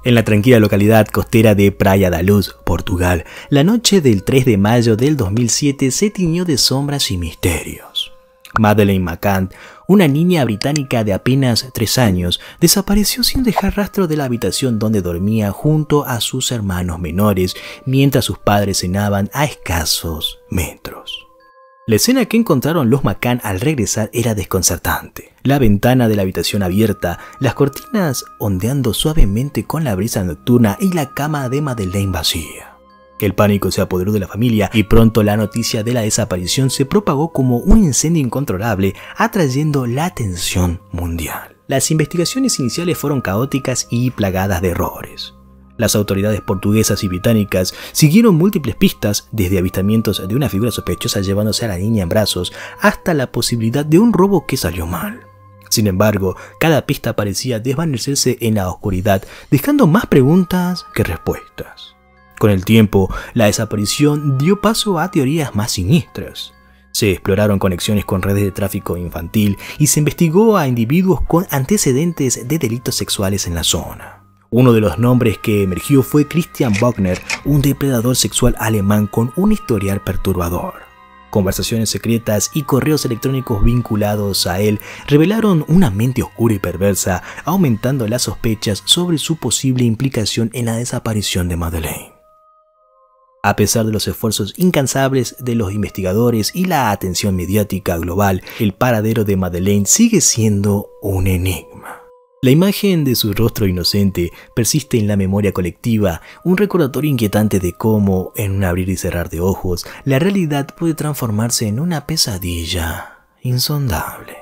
En la tranquila localidad costera de Praia da Luz, Portugal, la noche del 3 de mayo del 2007 se tiñó de sombras y misterios. Madeleine McCann, una niña británica de apenas 3 años, desapareció sin dejar rastro de la habitación donde dormía junto a sus hermanos menores, mientras sus padres cenaban a escasos metros. La escena que encontraron los McCann al regresar era desconcertante. La ventana de la habitación abierta, las cortinas ondeando suavemente con la brisa nocturna y la cama de Madeleine vacía. El pánico se apoderó de la familia y pronto la noticia de la desaparición se propagó como un incendio incontrolable, atrayendo la atención mundial. Las investigaciones iniciales fueron caóticas y plagadas de errores. Las autoridades portuguesas y británicas siguieron múltiples pistas, desde avistamientos de una figura sospechosa llevándose a la niña en brazos hasta la posibilidad de un robo que salió mal. Sin embargo, cada pista parecía desvanecerse en la oscuridad, dejando más preguntas que respuestas. Con el tiempo, la desaparición dio paso a teorías más siniestras. Se exploraron conexiones con redes de tráfico infantil y se investigó a individuos con antecedentes de delitos sexuales en la zona. Uno de los nombres que emergió fue Christian Wagner, un depredador sexual alemán con un historial perturbador. Conversaciones secretas y correos electrónicos vinculados a él revelaron una mente oscura y perversa, aumentando las sospechas sobre su posible implicación en la desaparición de Madeleine. A pesar de los esfuerzos incansables de los investigadores y la atención mediática global, el paradero de Madeleine sigue siendo un enigma. La imagen de su rostro inocente persiste en la memoria colectiva, un recordatorio inquietante de cómo, en un abrir y cerrar de ojos, la realidad puede transformarse en una pesadilla insondable.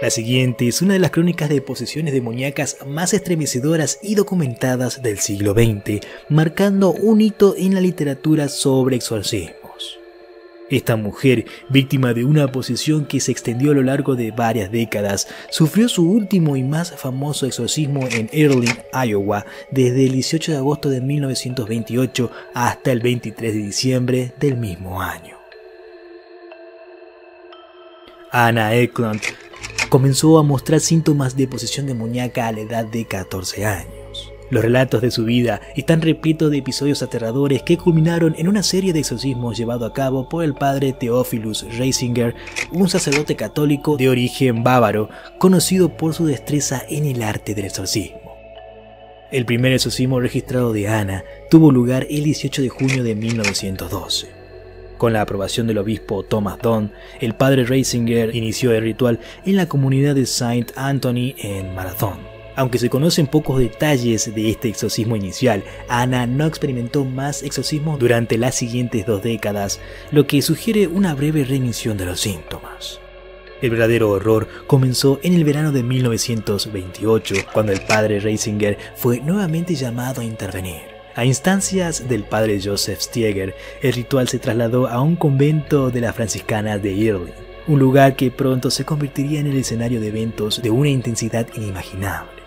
La siguiente es una de las crónicas de posesiones demoníacas más estremecedoras y documentadas del siglo XX, marcando un hito en la literatura sobre exorcismos. Esta mujer, víctima de una posesión que se extendió a lo largo de varias décadas, sufrió su último y más famoso exorcismo en Early, Iowa, desde el 18 de agosto de 1928 hasta el 23 de diciembre del mismo año. Anna Eklund comenzó a mostrar síntomas de posesión demoníaca a la edad de 14 años. Los relatos de su vida están repletos de episodios aterradores que culminaron en una serie de exorcismos llevados a cabo por el padre Theophilus Reisinger, un sacerdote católico de origen bávaro, conocido por su destreza en el arte del exorcismo. El primer exorcismo registrado de Anna tuvo lugar el 18 de junio de 1912. Con la aprobación del obispo Thomas Dunn, el padre Reisinger inició el ritual en la comunidad de Saint Anthony en Marathon. Aunque se conocen pocos detalles de este exorcismo inicial, Anna no experimentó más exorcismos durante las siguientes 2 décadas, lo que sugiere una breve remisión de los síntomas. El verdadero horror comenzó en el verano de 1928, cuando el padre Reisinger fue nuevamente llamado a intervenir. A instancias del padre Joseph Stieger, el ritual se trasladó a un convento de las franciscanas de Early, un lugar que pronto se convertiría en el escenario de eventos de una intensidad inimaginable.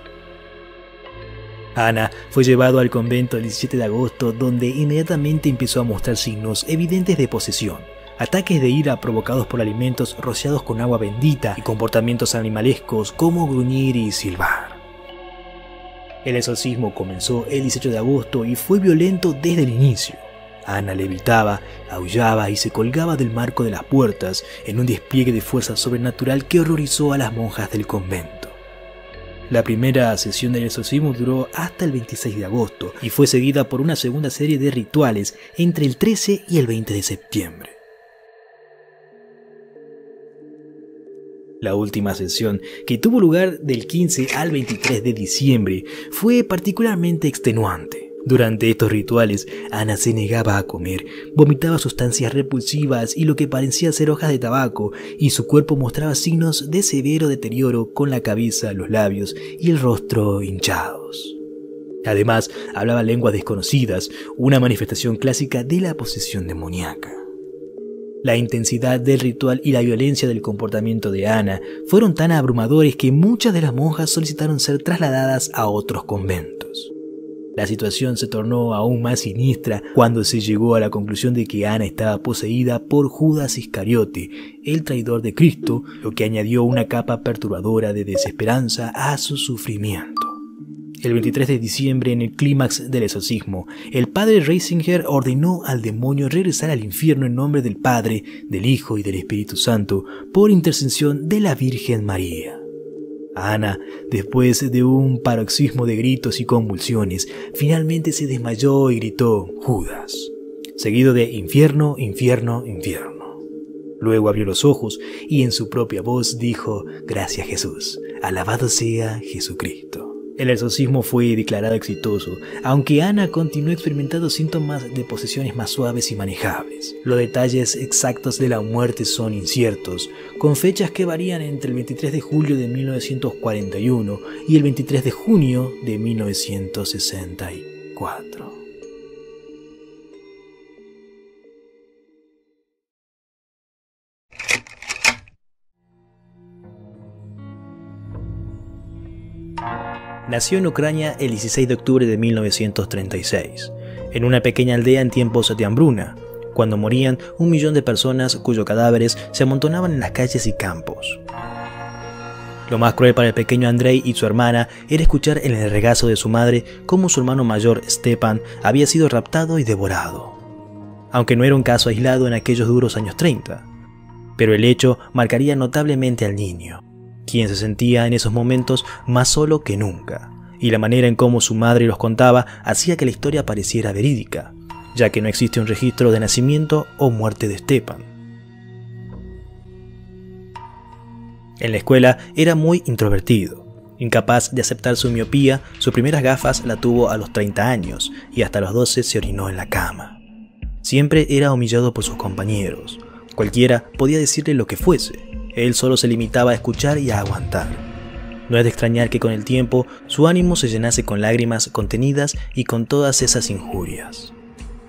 Anna fue llevado al convento el 17 de agosto, donde inmediatamente empezó a mostrar signos evidentes de posesión, ataques de ira provocados por alimentos rociados con agua bendita y comportamientos animalescos como gruñir y silbar. El exorcismo comenzó el 18 de agosto y fue violento desde el inicio. Anna levitaba, aullaba y se colgaba del marco de las puertas en un despliegue de fuerza sobrenatural que horrorizó a las monjas del convento. La primera sesión del exorcismo duró hasta el 26 de agosto y fue seguida por una segunda serie de rituales entre el 13 y el 20 de septiembre. La última sesión, que tuvo lugar del 15 al 23 de diciembre, fue particularmente extenuante. Durante estos rituales, Anna se negaba a comer, vomitaba sustancias repulsivas y lo que parecía ser hojas de tabaco, y su cuerpo mostraba signos de severo deterioro con la cabeza, los labios y el rostro hinchados. Además, hablaba lenguas desconocidas, una manifestación clásica de la posesión demoníaca. La intensidad del ritual y la violencia del comportamiento de Anna fueron tan abrumadores que muchas de las monjas solicitaron ser trasladadas a otros conventos. La situación se tornó aún más siniestra cuando se llegó a la conclusión de que Ana estaba poseída por Judas Iscariote, el traidor de Cristo, lo que añadió una capa perturbadora de desesperanza a su sufrimiento. El 23 de diciembre, en el clímax del exorcismo, el padre Ratzinger ordenó al demonio regresar al infierno en nombre del Padre, del Hijo y del Espíritu Santo, por intercesión de la Virgen María. Ana, después de un paroxismo de gritos y convulsiones, finalmente se desmayó y gritó «Judas», seguido de «Infierno, infierno, infierno». Luego abrió los ojos y en su propia voz dijo «Gracias Jesús, alabado sea Jesucristo». El exorcismo fue declarado exitoso, aunque Ana continuó experimentando síntomas de posesiones más suaves y manejables. Los detalles exactos de la muerte son inciertos, con fechas que varían entre el 23 de julio de 1941 y el 23 de junio de 1964. Nació en Ucrania el 16 de octubre de 1936, en una pequeña aldea en tiempos de hambruna, cuando morían 1 millón de personas cuyos cadáveres se amontonaban en las calles y campos. Lo más cruel para el pequeño Andrei y su hermana era escuchar en el regazo de su madre cómo su hermano mayor, Stepan, había sido raptado y devorado. Aunque no era un caso aislado en aquellos duros años 30, pero el hecho marcaría notablemente al niño, quien se sentía en esos momentos más solo que nunca, y la manera en cómo su madre los contaba hacía que la historia pareciera verídica, ya que no existe un registro de nacimiento o muerte de Stepan. En la escuela era muy introvertido, incapaz de aceptar su miopía. Sus primeras gafas la tuvo a los 30 años y hasta los 12 se orinó en la cama. Siempre era humillado por sus compañeros, cualquiera podía decirle lo que fuese. Él solo se limitaba a escuchar y a aguantar. No es de extrañar que con el tiempo su ánimo se llenase con lágrimas contenidas y con todas esas injurias.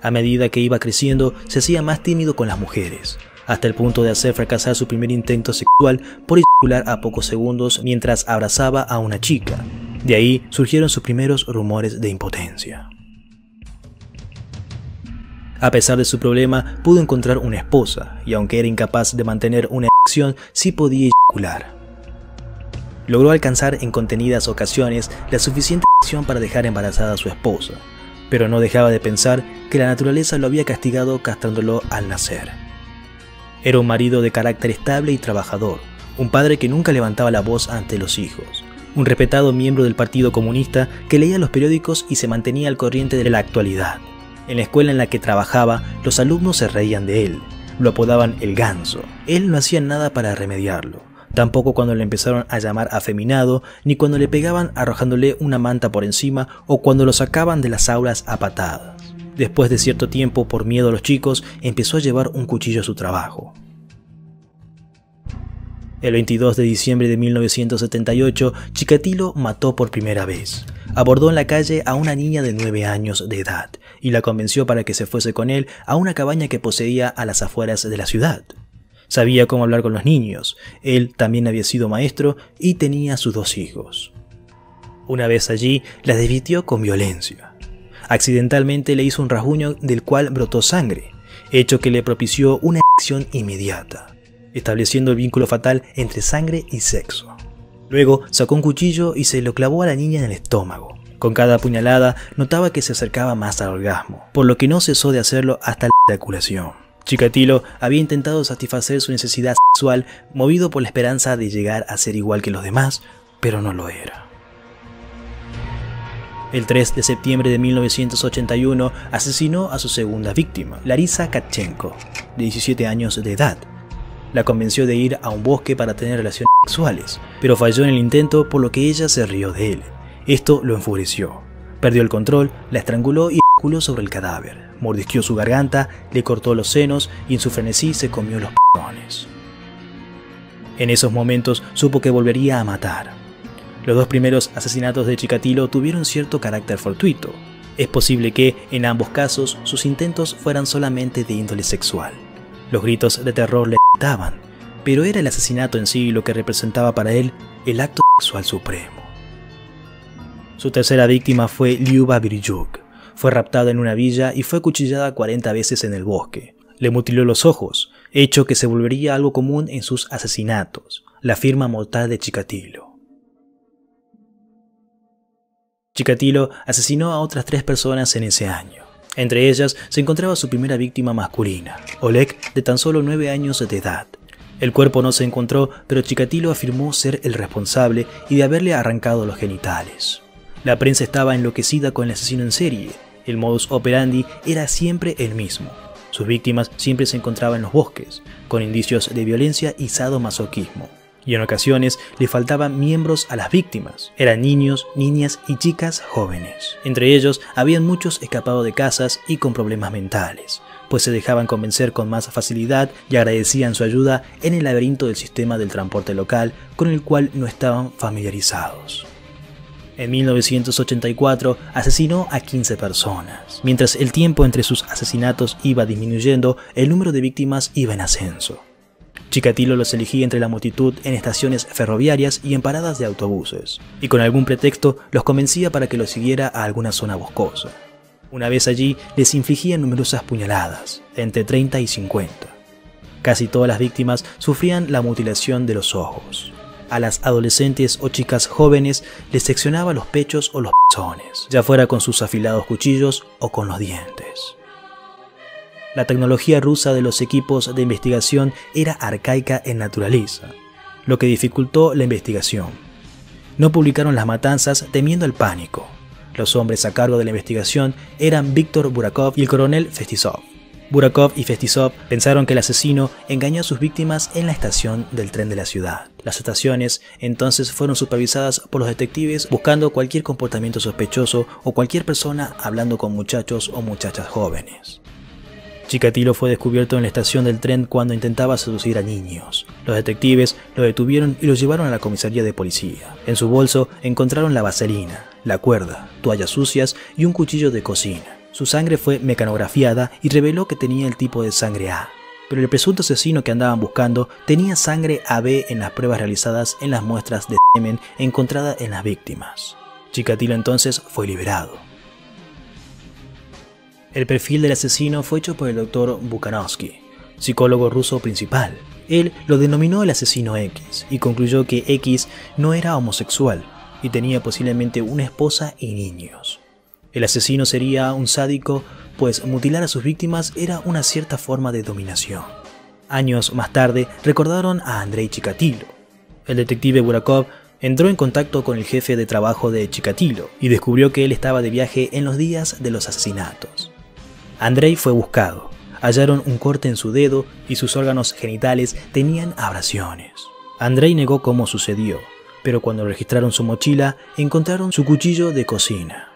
A medida que iba creciendo, se hacía más tímido con las mujeres, hasta el punto de hacer fracasar su primer intento sexual por eyacular a pocos segundos mientras abrazaba a una chica. De ahí surgieron sus primeros rumores de impotencia. A pesar de su problema, pudo encontrar una esposa, y aunque era incapaz de mantener una erección, sí podía eyacular. Logró alcanzar en contenidas ocasiones la suficiente erección para dejar embarazada a su esposa, pero no dejaba de pensar que la naturaleza lo había castigado castrándolo al nacer. Era un marido de carácter estable y trabajador, un padre que nunca levantaba la voz ante los hijos, un respetado miembro del Partido Comunista que leía los periódicos y se mantenía al corriente de la actualidad. En la escuela en la que trabajaba, los alumnos se reían de él, lo apodaban el ganso. Él no hacía nada para remediarlo, tampoco cuando le empezaron a llamar afeminado, ni cuando le pegaban arrojándole una manta por encima o cuando lo sacaban de las aulas a patadas. Después de cierto tiempo, por miedo a los chicos, empezó a llevar un cuchillo a su trabajo. El 22 de diciembre de 1978, Chikatilo mató por primera vez. Abordó en la calle a una niña de 9 años de edad y la convenció para que se fuese con él a una cabaña que poseía a las afueras de la ciudad. Sabía cómo hablar con los niños, él también había sido maestro y tenía sus 2 hijos. Una vez allí, la desvistió con violencia. Accidentalmente le hizo un rasguño del cual brotó sangre, hecho que le propició una erección inmediata, estableciendo el vínculo fatal entre sangre y sexo. Luego sacó un cuchillo y se lo clavó a la niña en el estómago. Con cada puñalada notaba que se acercaba más al orgasmo, por lo que no cesó de hacerlo hasta la eyaculación. Chikatilo había intentado satisfacer su necesidad sexual movido por la esperanza de llegar a ser igual que los demás, pero no lo era. El 3 de septiembre de 1981 asesinó a su segunda víctima, Larisa Katchenko, de 17 años de edad. La convenció de ir a un bosque para tener relaciones sexuales, pero falló en el intento, por lo que ella se rió de él. Esto lo enfureció. Perdió el control, la estranguló y eyaculó sobre el cadáver. Mordisqueó su garganta, le cortó los senos y en su frenesí se comió los p***ones. En esos momentos supo que volvería a matar. Los 2 primeros asesinatos de Chikatilo tuvieron cierto carácter fortuito. Es posible que, en ambos casos, sus intentos fueran solamente de índole sexual. Los gritos de terror le excitaban, pero era el asesinato en sí lo que representaba para él el acto sexual supremo. Su tercera víctima fue Lyuba Biryuk. Fue raptada en una villa y fue acuchillada 40 veces en el bosque. Le mutiló los ojos, hecho que se volvería algo común en sus asesinatos, la firma mortal de Chikatilo. Chikatilo asesinó a otras 3 personas en ese año. Entre ellas se encontraba su primera víctima masculina, Oleg, de tan solo 9 años de edad. El cuerpo no se encontró, pero Chikatilo afirmó ser el responsable y de haberle arrancado los genitales. La prensa estaba enloquecida con el asesino en serie. El modus operandi era siempre el mismo. Sus víctimas siempre se encontraban en los bosques, con indicios de violencia y sadomasoquismo. Y en ocasiones le faltaban miembros a las víctimas. Eran niños, niñas y chicas jóvenes. Entre ellos habían muchos escapados de casas y con problemas mentales, pues se dejaban convencer con más facilidad y agradecían su ayuda en el laberinto del sistema del transporte local con el cual no estaban familiarizados. En 1984 asesinó a 15 personas. Mientras el tiempo entre sus asesinatos iba disminuyendo, el número de víctimas iba en ascenso. Chikatilo los elegía entre la multitud en estaciones ferroviarias y en paradas de autobuses, y con algún pretexto los convencía para que los siguiera a alguna zona boscosa. Una vez allí les infligía numerosas puñaladas, entre 30 y 50. Casi todas las víctimas sufrían la mutilación de los ojos. A las adolescentes o chicas jóvenes les seccionaba los pechos o los pezones, ya fuera con sus afilados cuchillos o con los dientes. La tecnología rusa de los equipos de investigación era arcaica en naturaleza, lo que dificultó la investigación. No publicaron las matanzas temiendo el pánico. Los hombres a cargo de la investigación eran Víctor Burakov y el coronel Festisov. Burakov y Festisov pensaron que el asesino engañó a sus víctimas en la estación del tren de la ciudad. Las estaciones entonces fueron supervisadas por los detectives buscando cualquier comportamiento sospechoso o cualquier persona hablando con muchachos o muchachas jóvenes. Chikatilo fue descubierto en la estación del tren cuando intentaba seducir a niños. Los detectives lo detuvieron y lo llevaron a la comisaría de policía. En su bolso encontraron la vaselina, la cuerda, toallas sucias y un cuchillo de cocina. Su sangre fue mecanografiada y reveló que tenía el tipo de sangre A, pero el presunto asesino que andaban buscando tenía sangre AB en las pruebas realizadas en las muestras de semen encontradas en las víctimas. Chikatilo entonces fue liberado. El perfil del asesino fue hecho por el Dr. Bukhanovsky, psicólogo ruso principal. Él lo denominó el asesino X y concluyó que X no era homosexual y tenía posiblemente una esposa y niños. El asesino sería un sádico, pues mutilar a sus víctimas era una cierta forma de dominación. Años más tarde recordaron a Andrei Chikatilo. El detective Burakov entró en contacto con el jefe de trabajo de Chikatilo y descubrió que él estaba de viaje en los días de los asesinatos. Andrei fue buscado. Hallaron un corte en su dedo y sus órganos genitales tenían abrasiones. Andrei negó cómo sucedió, pero cuando registraron su mochila encontraron su cuchillo de cocina.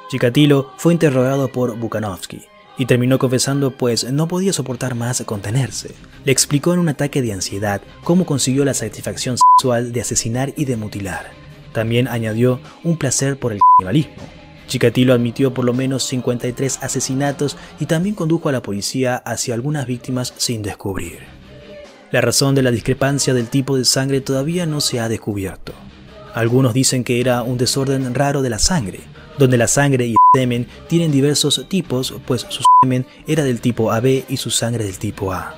Chikatilo fue interrogado por Bukhanovsky y terminó confesando pues no podía soportar más contenerse. Le explicó en un ataque de ansiedad cómo consiguió la satisfacción sexual de asesinar y de mutilar. También añadió un placer por el canibalismo. Chikatilo admitió por lo menos 53 asesinatos y también condujo a la policía hacia algunas víctimas sin descubrir. La razón de la discrepancia del tipo de sangre todavía no se ha descubierto. Algunos dicen que era un desorden raro de la sangre, donde la sangre y el semen tienen diversos tipos, pues su semen era del tipo AB y su sangre del tipo A.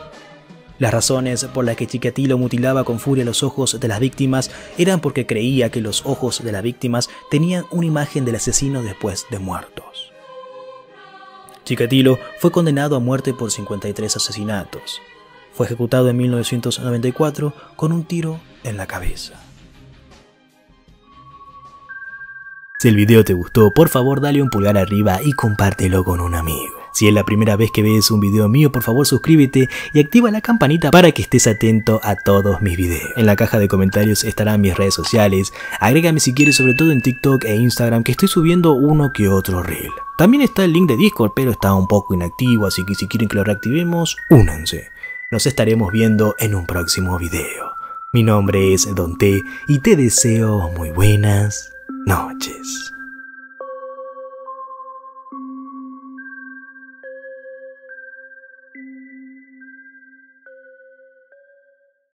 Las razones por las que Chikatilo mutilaba con furia los ojos de las víctimas eran porque creía que los ojos de las víctimas tenían una imagen del asesino después de muertos. Chikatilo fue condenado a muerte por 53 asesinatos. Fue ejecutado en 1994 con un tiro en la cabeza. Si el video te gustó, por favor dale un pulgar arriba y compártelo con un amigo. Si es la primera vez que ves un video mío, por favor suscríbete y activa la campanita para que estés atento a todos mis videos. En la caja de comentarios estarán mis redes sociales. Agrégame si quieres, sobre todo en TikTok e Instagram, que estoy subiendo uno que otro reel. También está el link de Discord, pero está un poco inactivo, así que si quieren que lo reactivemos, únanse. Nos estaremos viendo en un próximo video. Mi nombre es Don T y te deseo muy buenas noches.